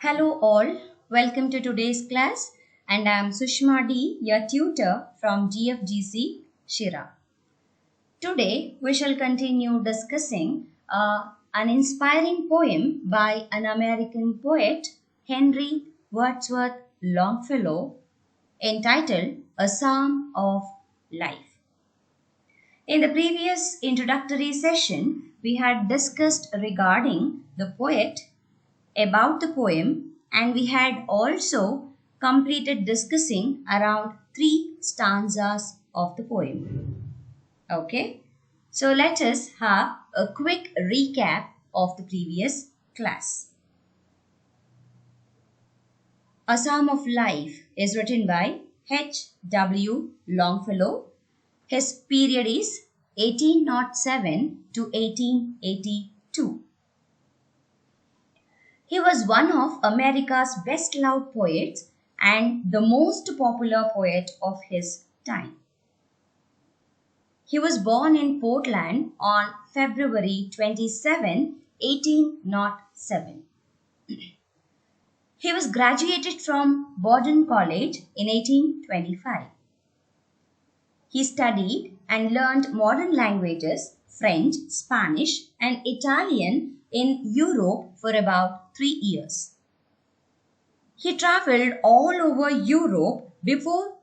Hello all, welcome to today's class and I am Sushma D, your tutor from GFGC Shira. Today we shall continue discussing an inspiring poem by an American poet, Henry Wadsworth Longfellow, entitled A Psalm of Life. In the previous introductory session, we had discussed regarding the poet, about the poem, and we had also completed discussing around 3 stanzas of the poem. Okay, so let us have a quick recap of the previous class. A Psalm of Life is written by H.W. Longfellow. His period is 1807 to 1882. He was one of America's best-loved poets and the most popular poet of his time. He was born in Portland on February 27, 1807. He was graduated from Borden College in 1825. He studied and learned modern languages, French, Spanish, and Italian in Europe for about 3 years. He traveled all over Europe before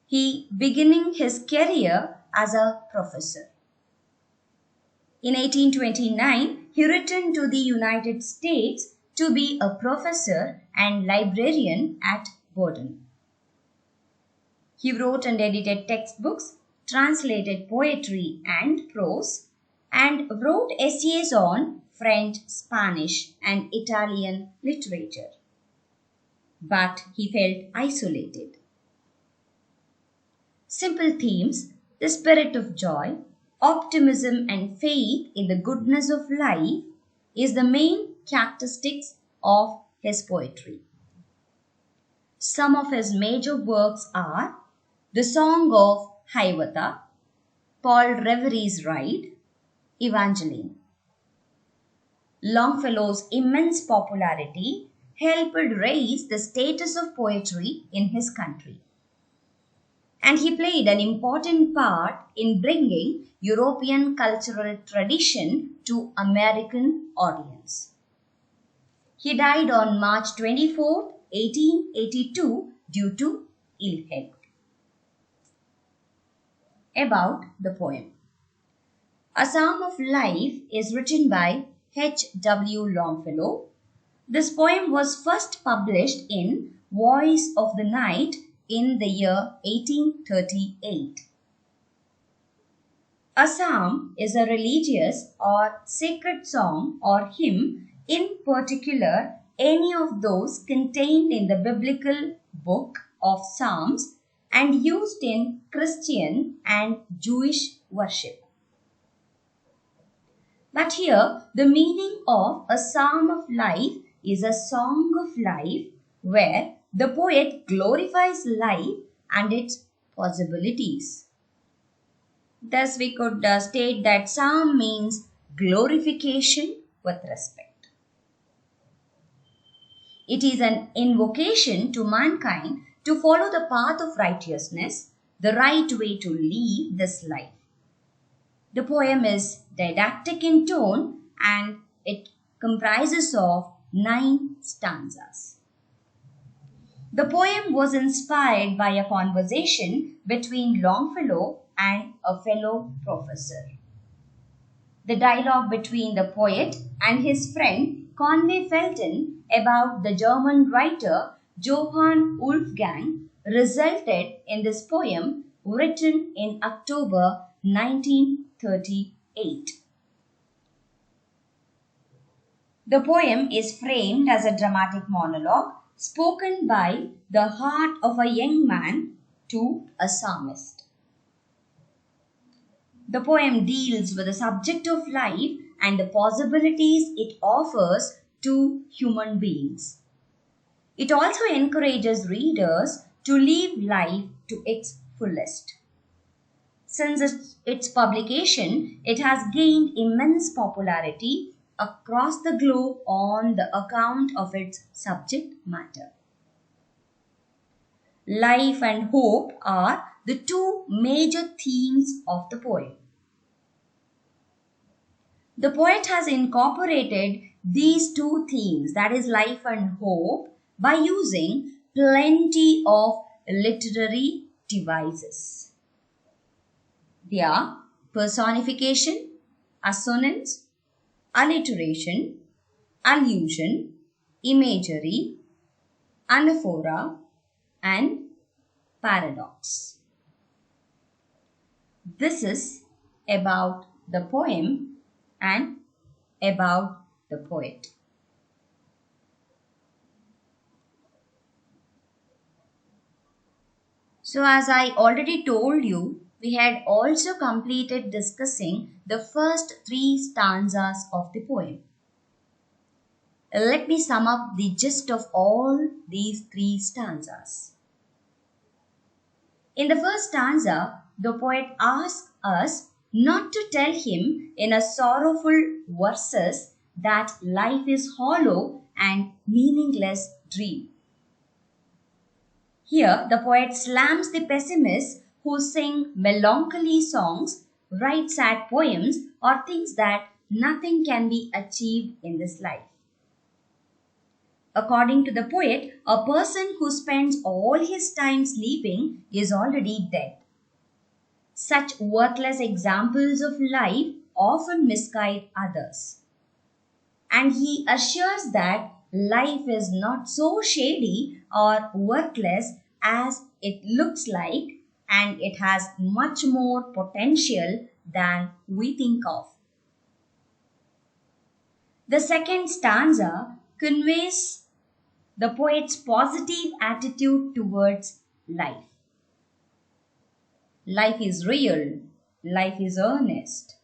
he beginning his career as a professor. In 1829, he returned to the United States to be a professor and librarian at Borden. He wrote and edited textbooks, translated poetry and prose, and wrote essays on French, Spanish, and Italian literature. But he felt isolated. Simple themes, the spirit of joy, optimism, and faith in the goodness of life is the main characteristics of his poetry. Some of his major works are The Song of Hiawatha, Paul Revere's Ride, Evangeline. Longfellow's immense popularity helped raise the status of poetry in his country. And he played an important part in bringing European cultural tradition to American audience. He died on March 24, 1882 due to ill health. About the poem. A Psalm of Life is written by H.W. Longfellow. This poem was first published in Voice of the Night in the year 1838. A psalm is a religious or sacred song or hymn, in particular any of those contained in the biblical book of Psalms and used in Christian and Jewish worship. But here, the meaning of a psalm of life is a song of life where the poet glorifies life and its possibilities. Thus, we could state that psalm means glorification with respect. It is an invocation to mankind to follow the path of righteousness, the right way to live this life. The poem is didactic in tone and it comprises of 9 stanzas. The poem was inspired by a conversation between Longfellow and a fellow professor. The dialogue between the poet and his friend Conway Felton about the German writer Johann Wolfgang resulted in this poem written in October 1938. The poem is framed as a dramatic monologue spoken by the heart of a young man to a psalmist. The poem deals with the subject of life and the possibilities it offers to human beings. It also encourages readers to live life to its fullest. Since its publication, it has gained immense popularity across the globe on the account of its subject matter. Life and hope are the two major themes of the poem. The poet has incorporated these two themes, that is life and hope, by using plenty of literary devices. They are personification, assonance, alliteration, allusion, imagery, anaphora, and paradox. This is about the poem and about the poet. So, as I already told you, we had also completed discussing the first three stanzas of the poem. Let me sum up the gist of all these three stanzas. In the first stanza, the poet asks us not to tell him in a sorrowful verses that life is hollow and meaningless dream. Here, the poet slams the pessimists who sing melancholy songs, write sad poems, or thinks that nothing can be achieved in this life. According to the poet, a person who spends all his time sleeping is already dead. Such worthless examples of life often misguide others. And he assures that life is not so shady or worthless as it looks like, and it has much more potential than we think of. The second stanza conveys the poet's positive attitude towards life. Life is real, life is earnest.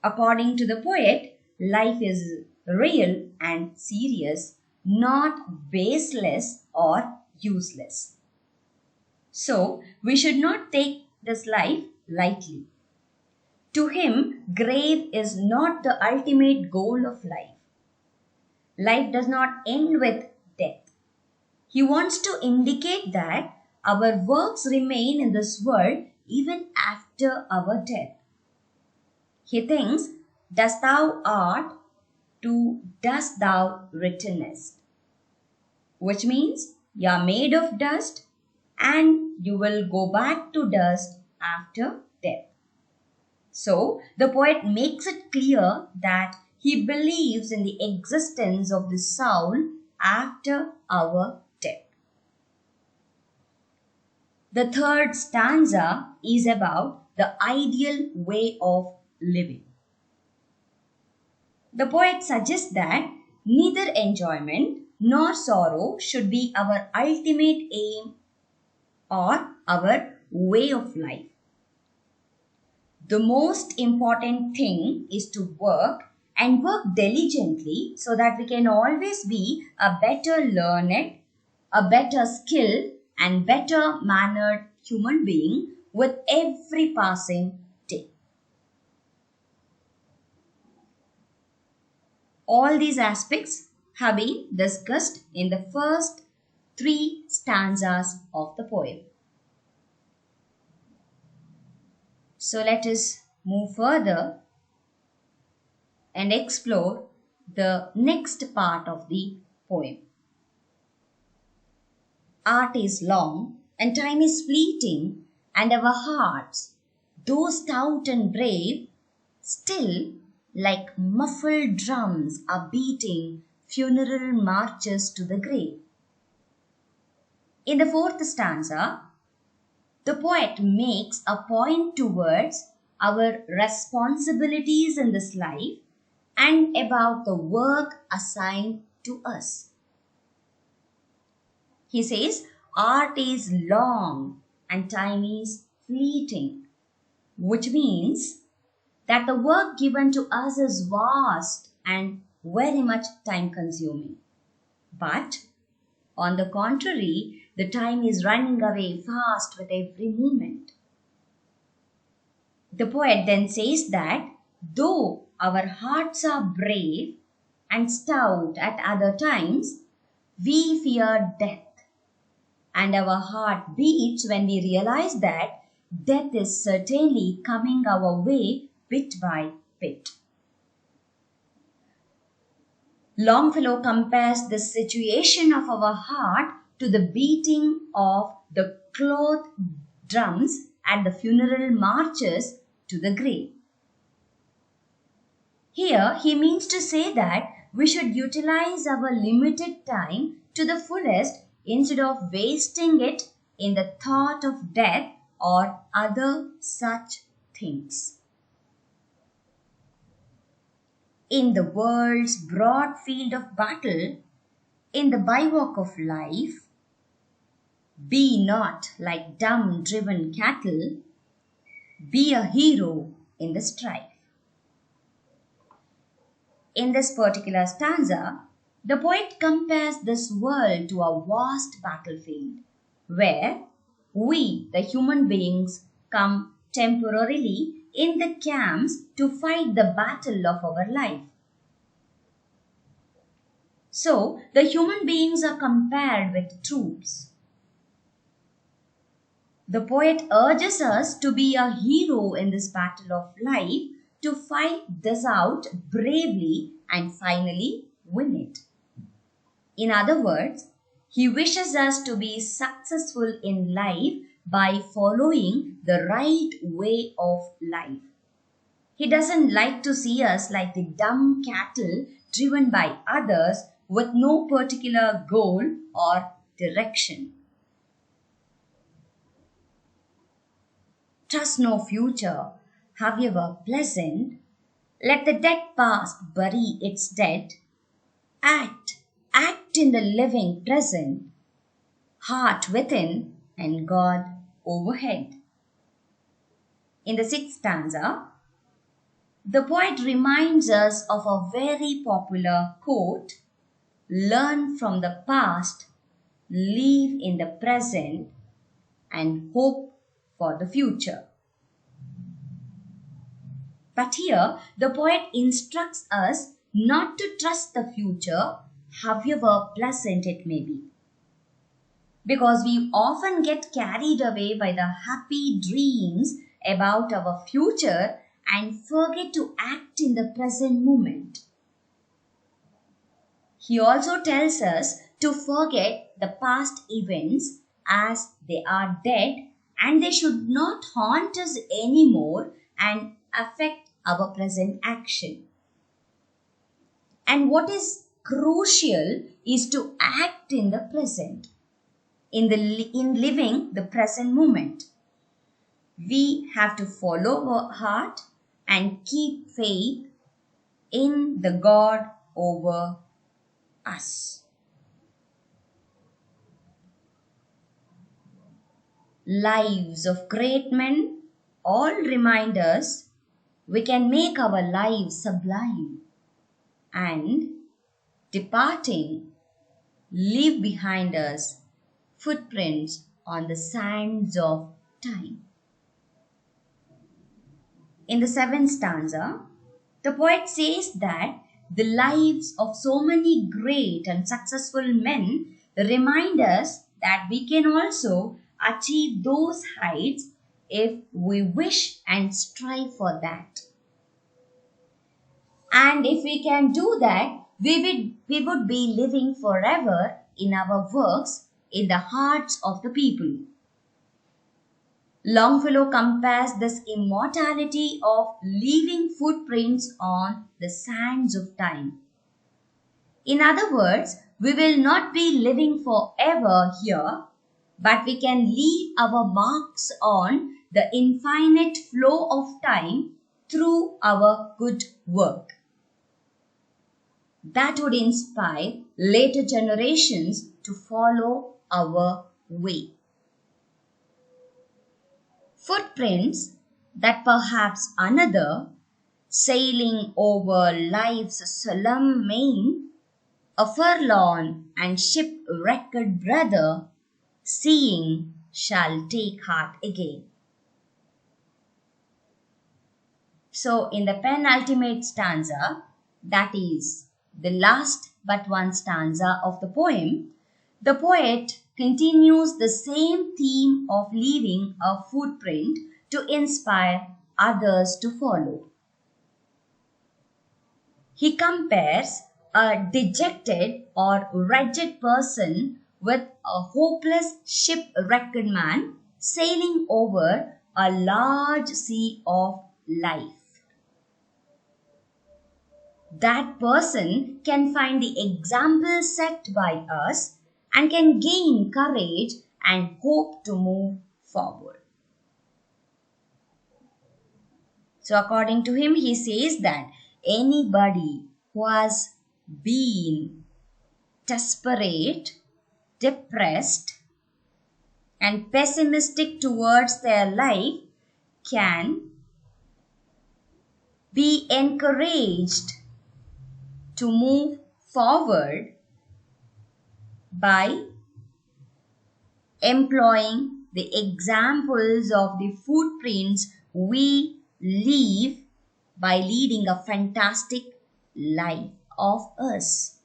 According to the poet, life is real and serious, not baseless or useless. So, we should not take this life lightly. To him, grave is not the ultimate goal of life. Life does not end with death. He wants to indicate that our works remain in this world even after our death. He thinks, "Dust thou art, to dust thou returnest," which means you are made of dust and you will go back to dust after death. So, the poet makes it clear that he believes in the existence of the soul after our death. The third stanza is about the ideal way of living. The poet suggests that neither enjoyment nor sorrow should be our ultimate aim or our way of life. The most important thing is to work and work diligently so that we can always be a better learned, a better skilled, and better mannered human being with every passing day. All these aspects have been discussed in the first three stanzas of the poem. So let us move further and explore the next part of the poem. Art is long and time is fleeting, and our hearts, though stout and brave, still like muffled drums are beating funeral marches to the grave. In the fourth stanza, the poet makes a point towards our responsibilities in this life and about the work assigned to us. He says, art is long and time is fleeting, which means that the work given to us is vast and very much time consuming. But on the contrary, the time is running away fast with every moment. The poet then says that though our hearts are brave and stout at other times, we fear death. And our heart beats when we realize that death is certainly coming our way bit by bit. Longfellow compares the situation of our heart to the beating of the cloth drums at the funeral marches to the grave. Here he means to say that we should utilize our limited time to the fullest instead of wasting it in the thought of death or other such things. In the world's broad field of battle, in the bivouac of life, be not like dumb driven cattle, be a hero in the strife. In this particular stanza, the poet compares this world to a vast battlefield where we, the human beings, come temporarily in the camps to fight the battle of our life. So, the human beings are compared with troops. The poet urges us to be a hero in this battle of life, to fight this out bravely and finally win it. In other words, he wishes us to be successful in life by following the right way of life. He doesn't like to see us like the dumb cattle driven by others with no particular goal or direction. Trust no future, however pleasant. Let the dead past bury its dead. Act in the living present. Heart within and God overhead. In the 6th stanza, the poet reminds us of a very popular quote, "Learn from the past, live in the present, and hope for the future." But here, the poet instructs us not to trust the future, however pleasant it may be. Because we often get carried away by the happy dreams about our future and forget to act in the present moment. He also tells us to forget the past events as they are dead and they should not haunt us anymore and affect our present action. And what is crucial is to act in the present, in living the present moment. We have to follow our heart and keep faith in the God over us. Lives of great men all remind us we can make our lives sublime and, departing, leave behind us footprints on the sands of time. In the 7th stanza, the poet says that the lives of so many great and successful men remind us that we can also achieve those heights if we wish and strive for that. And if we can do that, we would be living forever in our works in the hearts of the people. Longfellow compares this immortality of leaving footprints on the sands of time. In other words, we will not be living forever here, but we can leave our marks on the infinite flow of time through our good work. That would inspire later generations to follow our way. Footprints that perhaps another, sailing over life's solemn main, a forlorn and shipwrecked brother, seeing shall take heart again. So, in the penultimate stanza, that is the last but one stanza of the poem, the poet continues the same theme of leaving a footprint to inspire others to follow. He compares a dejected or wretched person with a hopeless shipwrecked man sailing over a large sea of life. That person can find the example set by us and can gain courage and hope to move forward. So, according to him, he says that anybody who has been desperate, depressed, and pessimistic towards their life can be encouraged to move forward by employing the examples of the footprints we leave by leading a fantastic life of us.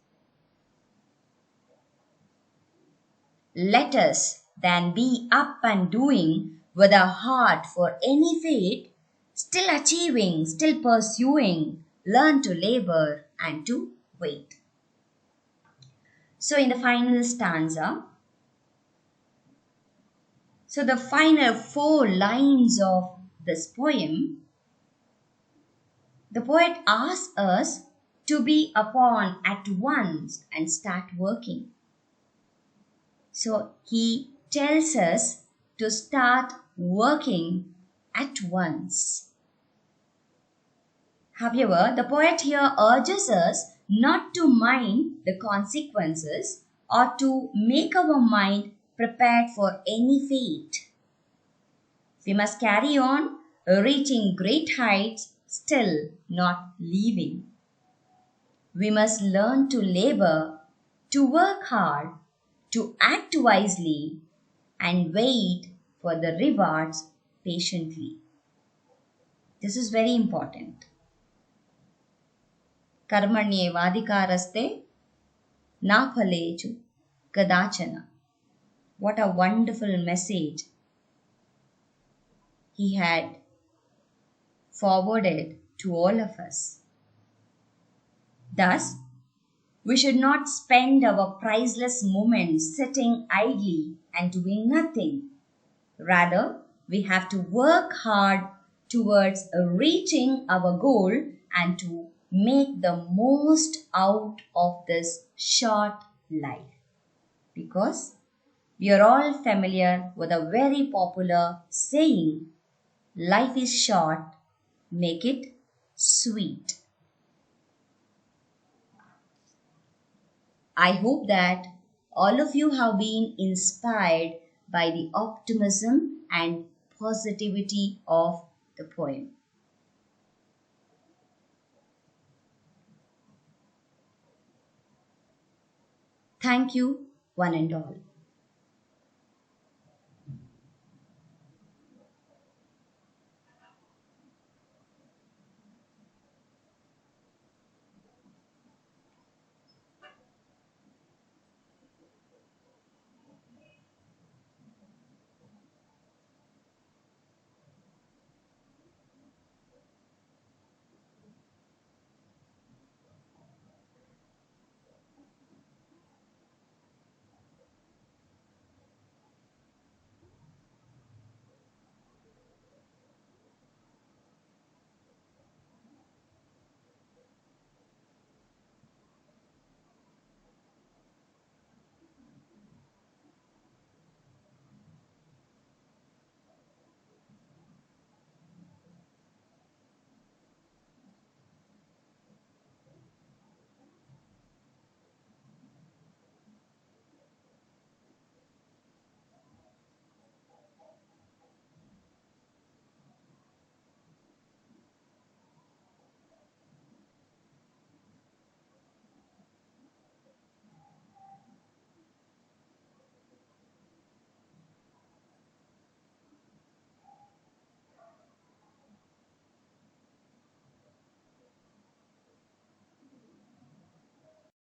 Let us then be up and doing with a heart for any fate, still achieving, still pursuing, learn to labor and to wait. So in the final stanza, so the final 4 lines of this poem, the poet asks us to be upon at once and start working. So he tells us to start working at once. However, the poet here urges us not to mind the consequences or to make our mind prepared for any fate. We must carry on reaching great heights, still not leaving. We must learn to labor, to work hard, to act wisely, and wait for the rewards patiently. This is very important. Karmanyevadikaraste na phalechu kadachana. What a wonderful message he had forwarded to all of us. Thus, we should not spend our priceless moments sitting idly and doing nothing. Rather, we have to work hard towards reaching our goal and to make the most out of this short life. Because we are all familiar with a very popular saying, life is short, make it sweet. I hope that all of you have been inspired by the optimism and positivity of the poem. Thank you, one and all.